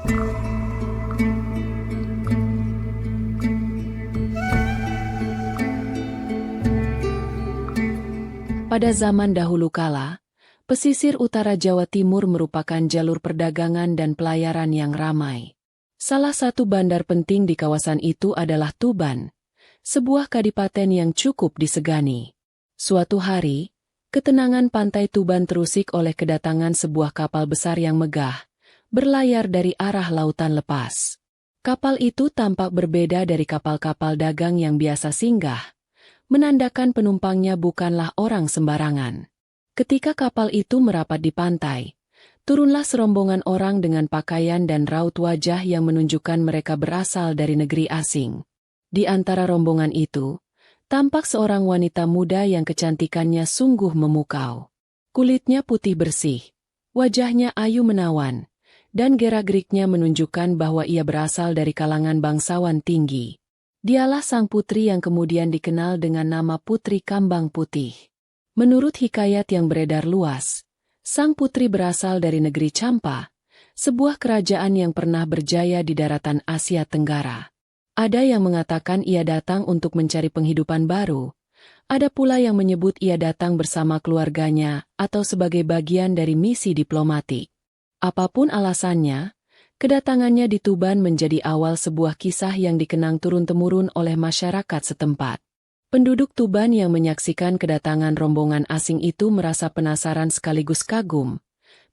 Pada zaman dahulu kala, pesisir utara Jawa Timur merupakan jalur perdagangan dan pelayaran yang ramai. Salah satu bandar penting di kawasan itu adalah Tuban, sebuah kadipaten yang cukup disegani. Suatu hari, ketenangan pantai Tuban terusik oleh kedatangan sebuah kapal besar yang megah, berlayar dari arah lautan lepas. Kapal itu tampak berbeda dari kapal-kapal dagang yang biasa singgah, menandakan penumpangnya bukanlah orang sembarangan. Ketika kapal itu merapat di pantai, turunlah serombongan orang dengan pakaian dan raut wajah yang menunjukkan mereka berasal dari negeri asing. Di antara rombongan itu, tampak seorang wanita muda yang kecantikannya sungguh memukau. Kulitnya putih bersih, wajahnya ayu menawan, dan gerak-geriknya menunjukkan bahwa ia berasal dari kalangan bangsawan tinggi. Dialah sang putri yang kemudian dikenal dengan nama Putri Kambang Putih. Menurut hikayat yang beredar luas, sang putri berasal dari negeri Champa, sebuah kerajaan yang pernah berjaya di daratan Asia Tenggara. Ada yang mengatakan ia datang untuk mencari penghidupan baru, ada pula yang menyebut ia datang bersama keluarganya atau sebagai bagian dari misi diplomatik. Apapun alasannya, kedatangannya di Tuban menjadi awal sebuah kisah yang dikenang turun-temurun oleh masyarakat setempat. Penduduk Tuban yang menyaksikan kedatangan rombongan asing itu merasa penasaran sekaligus kagum,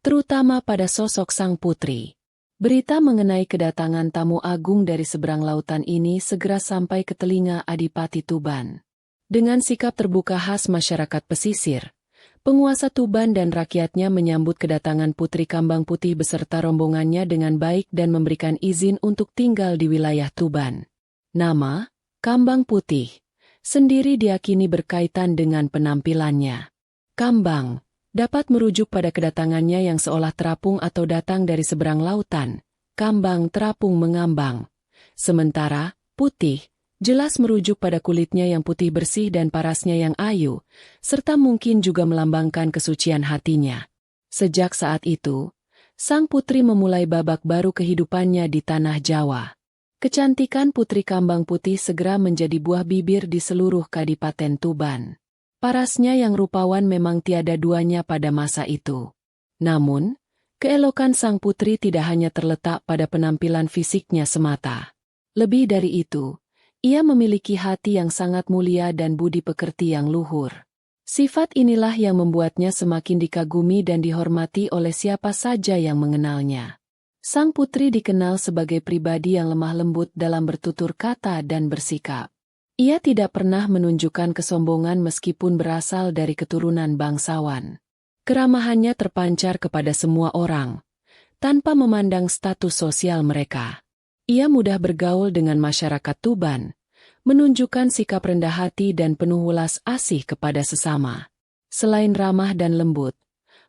terutama pada sosok sang putri. Berita mengenai kedatangan tamu agung dari seberang lautan ini segera sampai ke telinga Adipati Tuban. Dengan sikap terbuka khas masyarakat pesisir, penguasa Tuban dan rakyatnya menyambut kedatangan Putri Kambang Putih beserta rombongannya dengan baik dan memberikan izin untuk tinggal di wilayah Tuban. Nama, Kambang Putih, sendiri diyakini berkaitan dengan penampilannya. Kambang dapat merujuk pada kedatangannya yang seolah terapung atau datang dari seberang lautan. Kambang terapung mengambang. Sementara, putih jelas merujuk pada kulitnya yang putih bersih dan parasnya yang ayu, serta mungkin juga melambangkan kesucian hatinya. Sejak saat itu, sang putri memulai babak baru kehidupannya di tanah Jawa. Kecantikan Putri Kambang Putih segera menjadi buah bibir di seluruh Kadipaten Tuban. Parasnya yang rupawan memang tiada duanya pada masa itu. Namun, keelokan sang putri tidak hanya terletak pada penampilan fisiknya semata. Lebih dari itu, ia memiliki hati yang sangat mulia dan budi pekerti yang luhur. Sifat inilah yang membuatnya semakin dikagumi dan dihormati oleh siapa saja yang mengenalnya. Sang putri dikenal sebagai pribadi yang lemah lembut dalam bertutur kata dan bersikap. Ia tidak pernah menunjukkan kesombongan meskipun berasal dari keturunan bangsawan. Keramahannya terpancar kepada semua orang, tanpa memandang status sosial mereka. Ia mudah bergaul dengan masyarakat Tuban, menunjukkan sikap rendah hati dan penuh welas asih kepada sesama. Selain ramah dan lembut,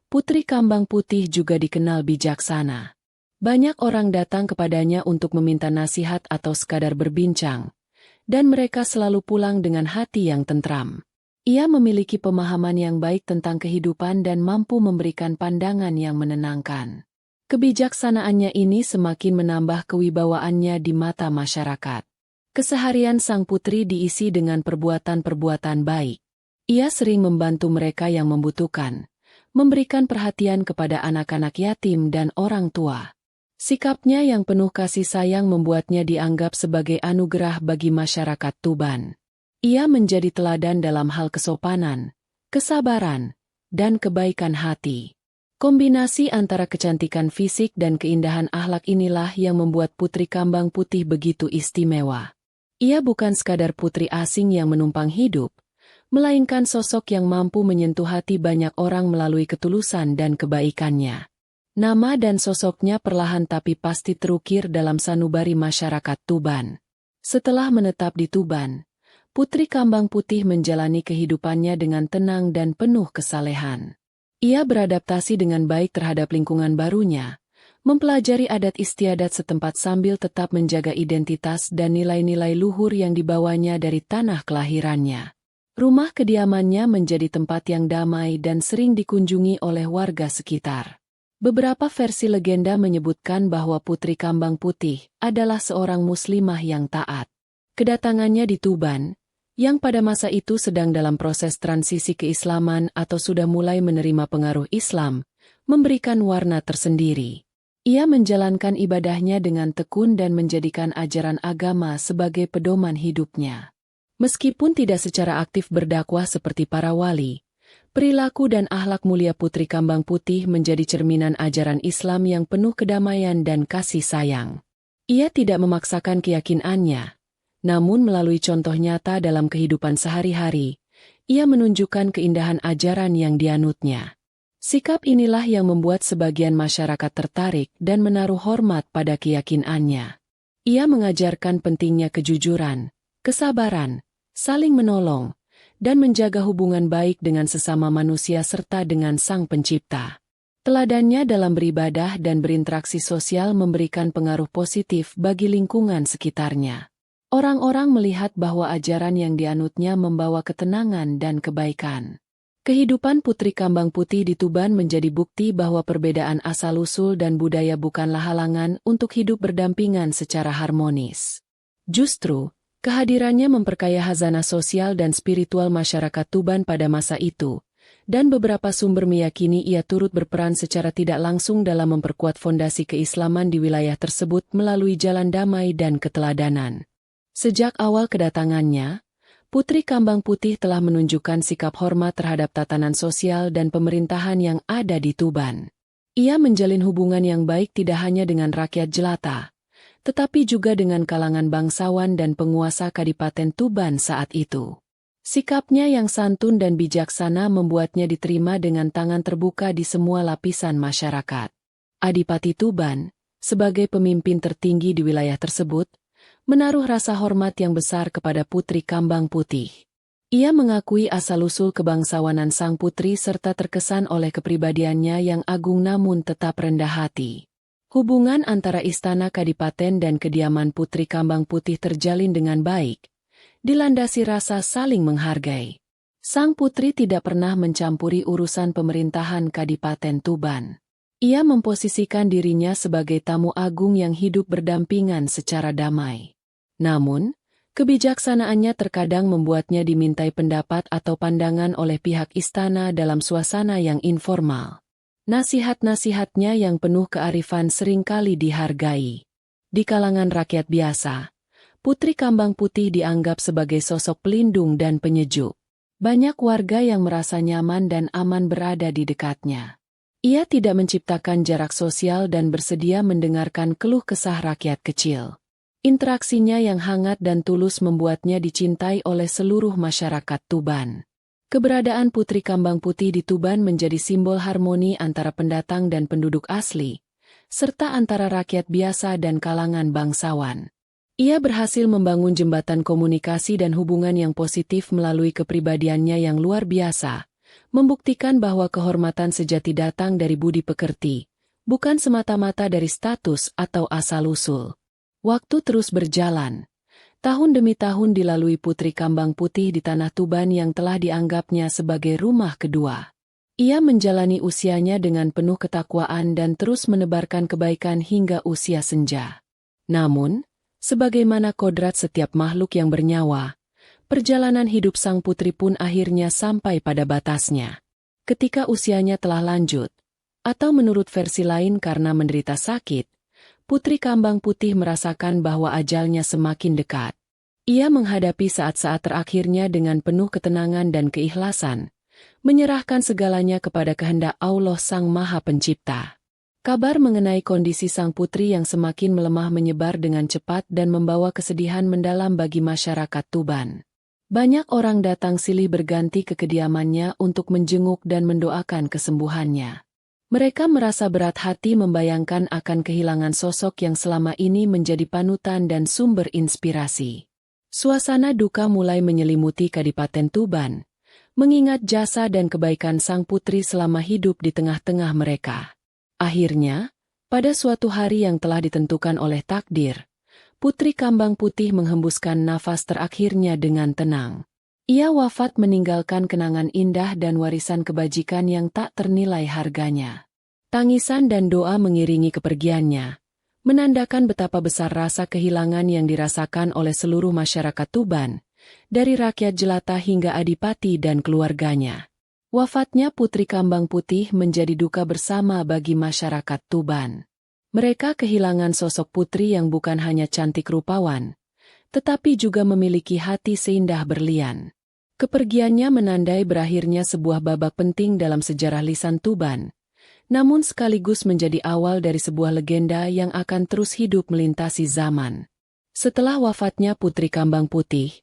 Putri Kambang Putih juga dikenal bijaksana. Banyak orang datang kepadanya untuk meminta nasihat atau sekadar berbincang, dan mereka selalu pulang dengan hati yang tentram. Ia memiliki pemahaman yang baik tentang kehidupan dan mampu memberikan pandangan yang menenangkan. Kebijaksanaannya ini semakin menambah kewibawaannya di mata masyarakat. Keseharian sang putri diisi dengan perbuatan-perbuatan baik. Ia sering membantu mereka yang membutuhkan, memberikan perhatian kepada anak-anak yatim dan orang tua. Sikapnya yang penuh kasih sayang membuatnya dianggap sebagai anugerah bagi masyarakat Tuban. Ia menjadi teladan dalam hal kesopanan, kesabaran, dan kebaikan hati. Kombinasi antara kecantikan fisik dan keindahan akhlak inilah yang membuat Putri Kambang Putih begitu istimewa. Ia bukan sekadar putri asing yang menumpang hidup, melainkan sosok yang mampu menyentuh hati banyak orang melalui ketulusan dan kebaikannya. Nama dan sosoknya perlahan tapi pasti terukir dalam sanubari masyarakat Tuban. Setelah menetap di Tuban, Putri Kambang Putih menjalani kehidupannya dengan tenang dan penuh kesalehan. Ia beradaptasi dengan baik terhadap lingkungan barunya, mempelajari adat istiadat setempat sambil tetap menjaga identitas dan nilai-nilai luhur yang dibawanya dari tanah kelahirannya. Rumah kediamannya menjadi tempat yang damai dan sering dikunjungi oleh warga sekitar. Beberapa versi legenda menyebutkan bahwa Putri Kambang Putih adalah seorang muslimah yang taat. Kedatangannya di Tuban, yang pada masa itu sedang dalam proses transisi keislaman atau sudah mulai menerima pengaruh Islam, memberikan warna tersendiri. Ia menjalankan ibadahnya dengan tekun dan menjadikan ajaran agama sebagai pedoman hidupnya. Meskipun tidak secara aktif berdakwah seperti para wali, perilaku dan akhlak mulia Putri Kambang Putih menjadi cerminan ajaran Islam yang penuh kedamaian dan kasih sayang. Ia tidak memaksakan keyakinannya, namun melalui contoh nyata dalam kehidupan sehari-hari, ia menunjukkan keindahan ajaran yang dianutnya. Sikap inilah yang membuat sebagian masyarakat tertarik dan menaruh hormat pada keyakinannya. Ia mengajarkan pentingnya kejujuran, kesabaran, saling menolong, dan menjaga hubungan baik dengan sesama manusia serta dengan Sang Pencipta. Teladannya dalam beribadah dan berinteraksi sosial memberikan pengaruh positif bagi lingkungan sekitarnya. Orang-orang melihat bahwa ajaran yang dianutnya membawa ketenangan dan kebaikan. Kehidupan Putri Kambang Putih di Tuban menjadi bukti bahwa perbedaan asal-usul dan budaya bukanlah halangan untuk hidup berdampingan secara harmonis. Justru, kehadirannya memperkaya khazanah sosial dan spiritual masyarakat Tuban pada masa itu, dan beberapa sumber meyakini ia turut berperan secara tidak langsung dalam memperkuat fondasi keislaman di wilayah tersebut melalui jalan damai dan keteladanan. Sejak awal kedatangannya, Putri Kambang Putih telah menunjukkan sikap hormat terhadap tatanan sosial dan pemerintahan yang ada di Tuban. Ia menjalin hubungan yang baik tidak hanya dengan rakyat jelata, tetapi juga dengan kalangan bangsawan dan penguasa Kadipaten Tuban saat itu. Sikapnya yang santun dan bijaksana membuatnya diterima dengan tangan terbuka di semua lapisan masyarakat. Adipati Tuban, sebagai pemimpin tertinggi di wilayah tersebut, menaruh rasa hormat yang besar kepada Putri Kambang Putih. Ia mengakui asal-usul kebangsawanan sang putri serta terkesan oleh kepribadiannya yang agung namun tetap rendah hati. Hubungan antara istana Kadipaten dan kediaman Putri Kambang Putih terjalin dengan baik, dilandasi rasa saling menghargai. Sang putri tidak pernah mencampuri urusan pemerintahan Kadipaten Tuban. Ia memposisikan dirinya sebagai tamu agung yang hidup berdampingan secara damai. Namun, kebijaksanaannya terkadang membuatnya dimintai pendapat atau pandangan oleh pihak istana dalam suasana yang informal. Nasihat-nasihatnya yang penuh kearifan seringkali dihargai. Di kalangan rakyat biasa, Putri Kambang Putih dianggap sebagai sosok pelindung dan penyejuk. Banyak warga yang merasa nyaman dan aman berada di dekatnya. Ia tidak menciptakan jarak sosial dan bersedia mendengarkan keluh kesah rakyat kecil. Interaksinya yang hangat dan tulus membuatnya dicintai oleh seluruh masyarakat Tuban. Keberadaan Putri Kambang Putih di Tuban menjadi simbol harmoni antara pendatang dan penduduk asli, serta antara rakyat biasa dan kalangan bangsawan. Ia berhasil membangun jembatan komunikasi dan hubungan yang positif melalui kepribadiannya yang luar biasa, membuktikan bahwa kehormatan sejati datang dari budi pekerti, bukan semata-mata dari status atau asal-usul. Waktu terus berjalan. Tahun demi tahun dilalui Putri Kambang Putih di tanah Tuban yang telah dianggapnya sebagai rumah kedua. Ia menjalani usianya dengan penuh ketakwaan dan terus menebarkan kebaikan hingga usia senja. Namun, sebagaimana kodrat setiap makhluk yang bernyawa, perjalanan hidup sang putri pun akhirnya sampai pada batasnya. Ketika usianya telah lanjut, atau menurut versi lain karena menderita sakit, Putri Kambang Putih merasakan bahwa ajalnya semakin dekat. Ia menghadapi saat-saat terakhirnya dengan penuh ketenangan dan keikhlasan, menyerahkan segalanya kepada kehendak Allah Sang Maha Pencipta. Kabar mengenai kondisi sang putri yang semakin melemah menyebar dengan cepat dan membawa kesedihan mendalam bagi masyarakat Tuban. Banyak orang datang silih berganti ke kediamannya untuk menjenguk dan mendoakan kesembuhannya. Mereka merasa berat hati membayangkan akan kehilangan sosok yang selama ini menjadi panutan dan sumber inspirasi. Suasana duka mulai menyelimuti Kadipaten Tuban, mengingat jasa dan kebaikan sang putri selama hidup di tengah-tengah mereka. Akhirnya, pada suatu hari yang telah ditentukan oleh takdir, Putri Kambang Putih menghembuskan nafas terakhirnya dengan tenang. Ia wafat meninggalkan kenangan indah dan warisan kebajikan yang tak ternilai harganya. Tangisan dan doa mengiringi kepergiannya, menandakan betapa besar rasa kehilangan yang dirasakan oleh seluruh masyarakat Tuban, dari rakyat jelata hingga adipati dan keluarganya. Wafatnya Putri Kambang Putih menjadi duka bersama bagi masyarakat Tuban. Mereka kehilangan sosok putri yang bukan hanya cantik rupawan, tetapi juga memiliki hati seindah berlian. Kepergiannya menandai berakhirnya sebuah babak penting dalam sejarah lisan Tuban, namun sekaligus menjadi awal dari sebuah legenda yang akan terus hidup melintasi zaman. Setelah wafatnya Putri Kambang Putih,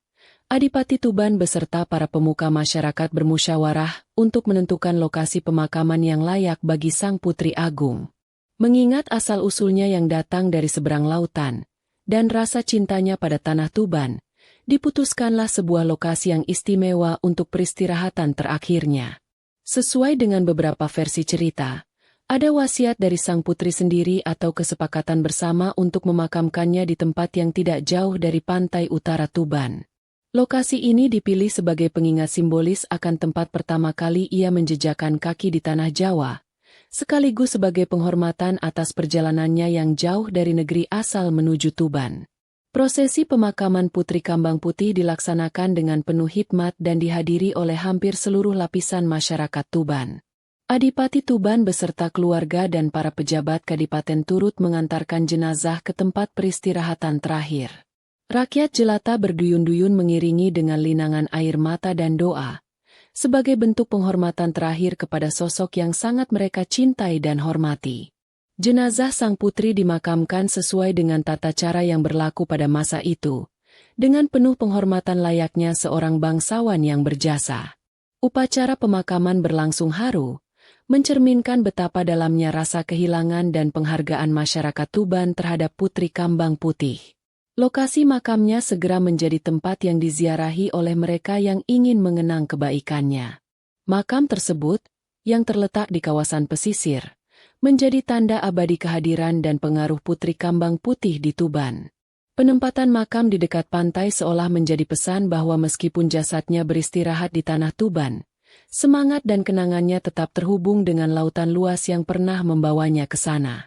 Adipati Tuban beserta para pemuka masyarakat bermusyawarah untuk menentukan lokasi pemakaman yang layak bagi Sang Putri Agung. Mengingat asal-usulnya yang datang dari seberang lautan, dan rasa cintanya pada tanah Tuban, diputuskanlah sebuah lokasi yang istimewa untuk peristirahatan terakhirnya. Sesuai dengan beberapa versi cerita, ada wasiat dari sang putri sendiri atau kesepakatan bersama untuk memakamkannya di tempat yang tidak jauh dari pantai utara Tuban. Lokasi ini dipilih sebagai pengingat simbolis akan tempat pertama kali ia menjejakkan kaki di tanah Jawa, sekaligus sebagai penghormatan atas perjalanannya yang jauh dari negeri asal menuju Tuban. Prosesi pemakaman Putri Kambang Putih dilaksanakan dengan penuh hikmat dan dihadiri oleh hampir seluruh lapisan masyarakat Tuban. Adipati Tuban beserta keluarga dan para pejabat kadipaten turut mengantarkan jenazah ke tempat peristirahatan terakhir. Rakyat jelata berduyun-duyun mengiringi dengan linangan air mata dan doa, sebagai bentuk penghormatan terakhir kepada sosok yang sangat mereka cintai dan hormati. Jenazah sang putri dimakamkan sesuai dengan tata cara yang berlaku pada masa itu, dengan penuh penghormatan layaknya seorang bangsawan yang berjasa. Upacara pemakaman berlangsung haru, mencerminkan betapa dalamnya rasa kehilangan dan penghargaan masyarakat Tuban terhadap Putri Kambang Putih. Lokasi makamnya segera menjadi tempat yang diziarahi oleh mereka yang ingin mengenang kebaikannya. Makam tersebut, yang terletak di kawasan pesisir, menjadi tanda abadi kehadiran dan pengaruh Putri Kambang Putih di Tuban. Penempatan makam di dekat pantai seolah menjadi pesan bahwa meskipun jasadnya beristirahat di tanah Tuban, semangat dan kenangannya tetap terhubung dengan lautan luas yang pernah membawanya ke sana.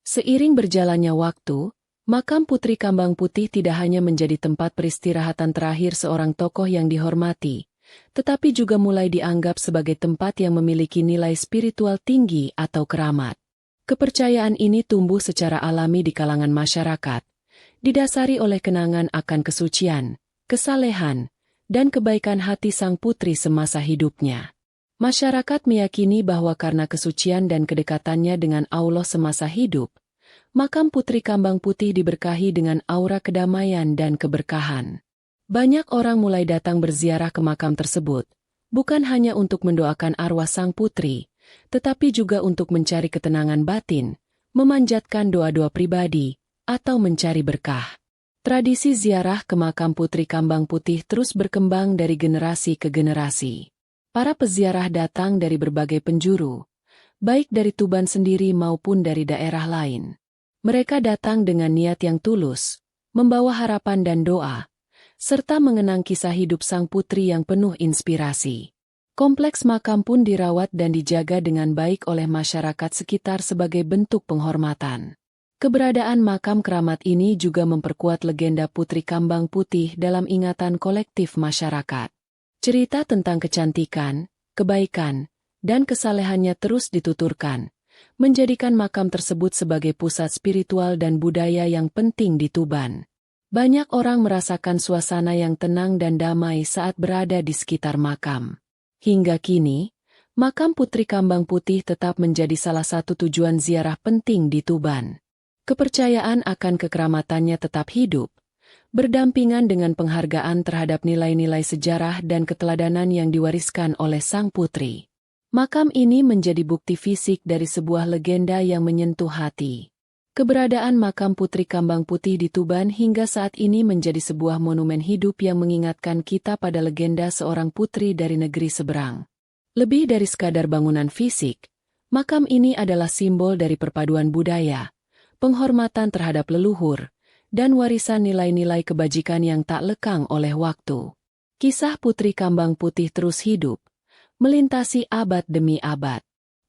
Seiring berjalannya waktu, makam Putri Kambang Putih tidak hanya menjadi tempat peristirahatan terakhir seorang tokoh yang dihormati, tetapi juga mulai dianggap sebagai tempat yang memiliki nilai spiritual tinggi atau keramat. Kepercayaan ini tumbuh secara alami di kalangan masyarakat, didasari oleh kenangan akan kesucian, kesalehan, dan kebaikan hati sang putri semasa hidupnya. Masyarakat meyakini bahwa karena kesucian dan kedekatannya dengan Allah semasa hidup, makam Putri Kambang Putih diberkahi dengan aura kedamaian dan keberkahan. Banyak orang mulai datang berziarah ke makam tersebut, bukan hanya untuk mendoakan arwah sang putri, tetapi juga untuk mencari ketenangan batin, memanjatkan doa-doa pribadi, atau mencari berkah. Tradisi ziarah ke makam Putri Kambang Putih terus berkembang dari generasi ke generasi. Para peziarah datang dari berbagai penjuru, baik dari Tuban sendiri maupun dari daerah lain. Mereka datang dengan niat yang tulus, membawa harapan dan doa, serta mengenang kisah hidup sang putri yang penuh inspirasi. Kompleks makam pun dirawat dan dijaga dengan baik oleh masyarakat sekitar sebagai bentuk penghormatan. Keberadaan makam keramat ini juga memperkuat legenda Putri Kambang Putih dalam ingatan kolektif masyarakat. Cerita tentang kecantikan, kebaikan, dan kesalehannya terus dituturkan, menjadikan makam tersebut sebagai pusat spiritual dan budaya yang penting di Tuban. Banyak orang merasakan suasana yang tenang dan damai saat berada di sekitar makam. Hingga kini, makam Putri Kambang Putih tetap menjadi salah satu tujuan ziarah penting di Tuban. Kepercayaan akan kekeramatannya tetap hidup, berdampingan dengan penghargaan terhadap nilai-nilai sejarah dan keteladanan yang diwariskan oleh sang putri. Makam ini menjadi bukti fisik dari sebuah legenda yang menyentuh hati. Keberadaan makam Putri Kambang Putih di Tuban hingga saat ini menjadi sebuah monumen hidup yang mengingatkan kita pada legenda seorang putri dari negeri seberang. Lebih dari sekadar bangunan fisik, makam ini adalah simbol dari perpaduan budaya, penghormatan terhadap leluhur, dan warisan nilai-nilai kebajikan yang tak lekang oleh waktu. Kisah Putri Kambang Putih terus hidup, melintasi abad demi abad.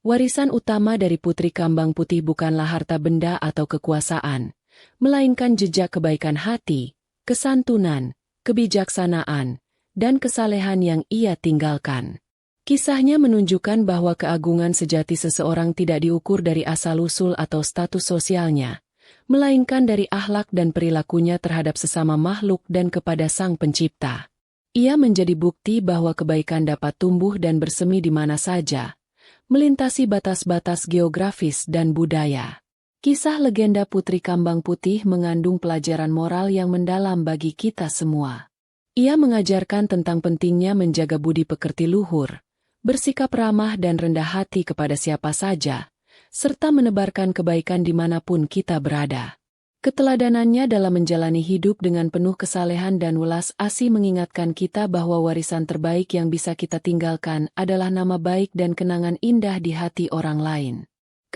Warisan utama dari Putri Kambang Putih bukanlah harta benda atau kekuasaan, melainkan jejak kebaikan hati, kesantunan, kebijaksanaan, dan kesalehan yang ia tinggalkan. Kisahnya menunjukkan bahwa keagungan sejati seseorang tidak diukur dari asal-usul atau status sosialnya, melainkan dari akhlak dan perilakunya terhadap sesama makhluk dan kepada Sang Pencipta. Ia menjadi bukti bahwa kebaikan dapat tumbuh dan bersemi di mana saja, melintasi batas-batas geografis dan budaya. Kisah legenda Putri Kambang Putih mengandung pelajaran moral yang mendalam bagi kita semua. Ia mengajarkan tentang pentingnya menjaga budi pekerti luhur, bersikap ramah dan rendah hati kepada siapa saja, serta menebarkan kebaikan dimanapun kita berada. Keteladanannya dalam menjalani hidup dengan penuh kesalehan dan welas asih mengingatkan kita bahwa warisan terbaik yang bisa kita tinggalkan adalah nama baik dan kenangan indah di hati orang lain.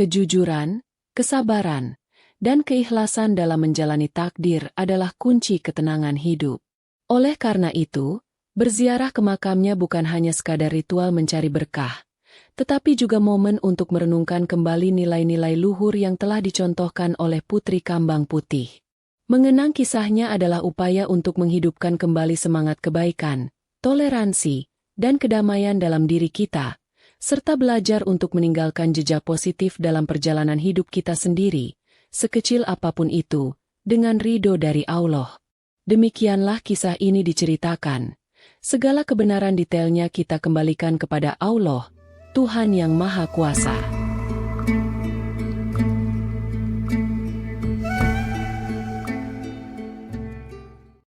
Kejujuran, kesabaran, dan keikhlasan dalam menjalani takdir adalah kunci ketenangan hidup. Oleh karena itu, berziarah ke makamnya bukan hanya sekadar ritual mencari berkah, tetapi juga momen untuk merenungkan kembali nilai-nilai luhur yang telah dicontohkan oleh Putri Kambang Putih. Mengenang kisahnya adalah upaya untuk menghidupkan kembali semangat kebaikan, toleransi, dan kedamaian dalam diri kita, serta belajar untuk meninggalkan jejak positif dalam perjalanan hidup kita sendiri, sekecil apapun itu, dengan ridho dari Allah. Demikianlah kisah ini diceritakan. Segala kebenaran detailnya kita kembalikan kepada Allah, Tuhan yang Maha Kuasa.